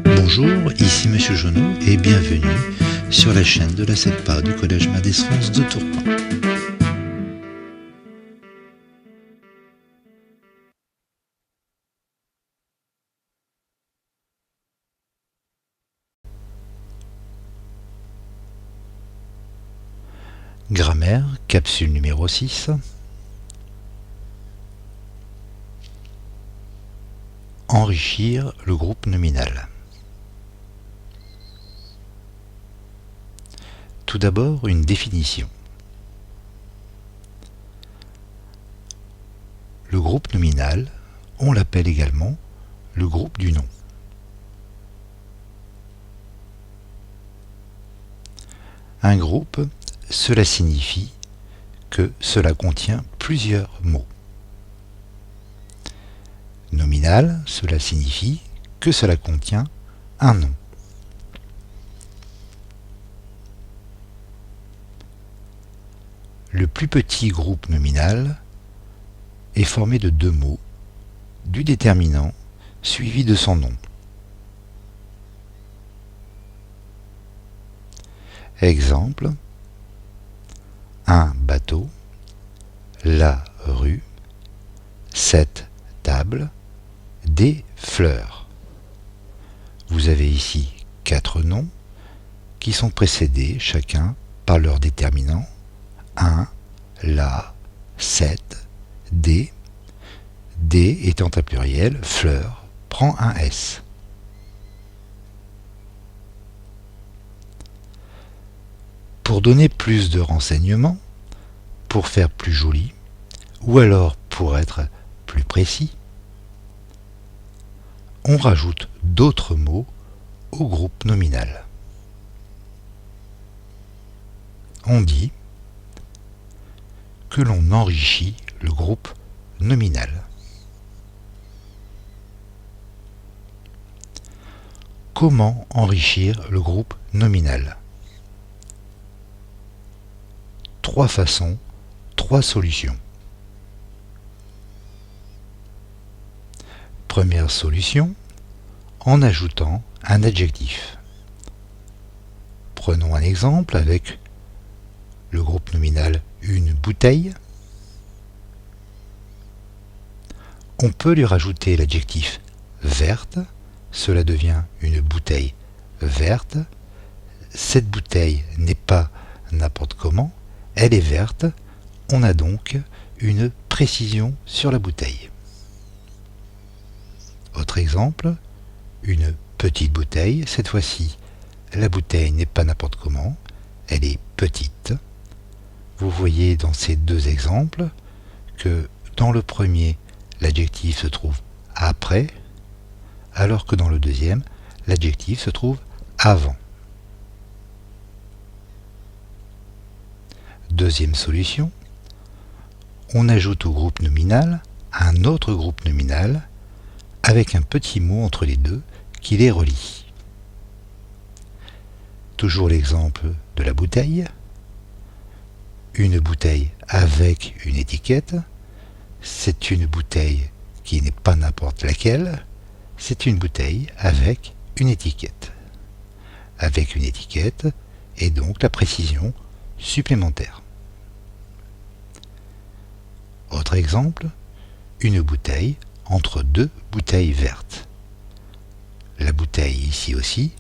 Bonjour, ici Monsieur Jonot et bienvenue sur la chaîne de la SECPA du Collège Madès-France de Tourcoing. Grammaire, capsule numéro 6. Enrichir le groupe nominal. Tout d'abord, une définition. Le groupe nominal, on l'appelle également le groupe du nom. Un groupe, cela signifie que cela contient plusieurs mots. Nominal, cela signifie que cela contient un nom. Le plus petit groupe nominal est formé de deux mots, du déterminant suivi de son nom. Exemple, un bateau, la rue, cette table, des fleurs. Vous avez ici 4 noms qui sont précédés chacun par leur déterminant, un, la, cette, des. Des étant un pluriel, fleur prend un S. Pour donner plus de renseignements, pour faire plus joli, ou alors pour être plus précis, on rajoute d'autres mots au groupe nominal. On dit que l'on enrichit le groupe nominal. Comment enrichir le groupe nominal? 3 façons, 3 solutions. Première solution, en ajoutant un adjectif. Prenons un exemple avec le groupe nominal une bouteille. On peut lui rajouter l'adjectif verte, cela devient une bouteille verte. Cette bouteille n'est pas n'importe comment, elle est verte, on a donc une précision sur la bouteille. Autre exemple, une petite bouteille, cette fois-ci, la bouteille n'est pas n'importe comment, elle est petite. Vous voyez dans ces deux exemples que dans le premier, l'adjectif se trouve après, alors que dans le deuxième, l'adjectif se trouve avant. Deuxième solution, on ajoute au groupe nominal un autre groupe nominal avec un petit mot entre les deux qui les relie. Toujours l'exemple de la bouteille. Une bouteille avec une étiquette, c'est une bouteille qui n'est pas n'importe laquelle, c'est une bouteille avec une étiquette. Avec une étiquette et donc la précision supplémentaire. Autre exemple, une bouteille entre deux bouteilles vertes. La bouteille ici aussi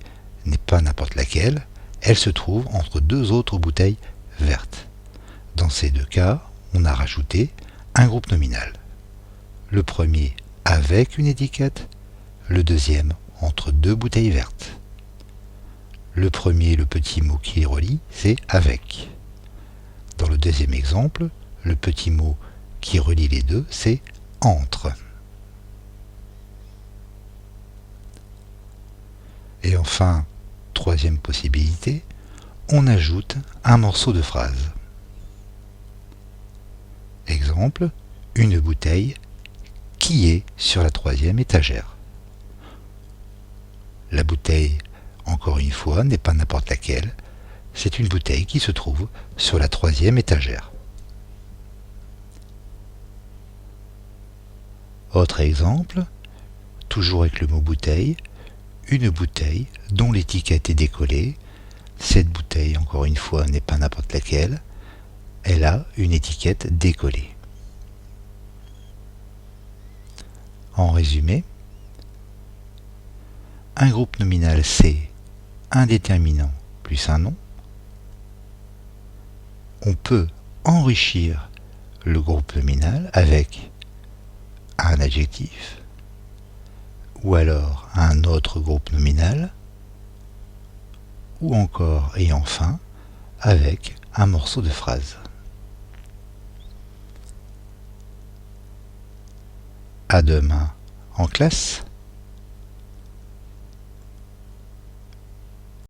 n'est pas n'importe laquelle, elle se trouve entre deux autres bouteilles vertes. Dans ces deux cas, on a rajouté un groupe nominal. Le premier avec une étiquette, le deuxième entre deux bouteilles vertes. Le premier, le petit mot qui les relie, c'est avec. Dans le deuxième exemple, le petit mot qui relie les deux, c'est entre. Et enfin, troisième possibilité, on ajoute un morceau de phrase. Exemple, une bouteille qui est sur la 3e étagère. La bouteille, encore une fois, n'est pas n'importe laquelle. c'est une bouteille qui se trouve sur la 3e étagère. Autre exemple, toujours avec le mot bouteille, une bouteille dont l'étiquette est décollée. Cette bouteille, encore une fois, n'est pas n'importe laquelle, elle a une étiquette décollée. En résumé, un groupe nominal c'est un déterminant plus un nom. On peut enrichir le groupe nominal avec un adjectif ou alors un autre groupe nominal ou encore et enfin avec un morceau de phrase. À demain en classe.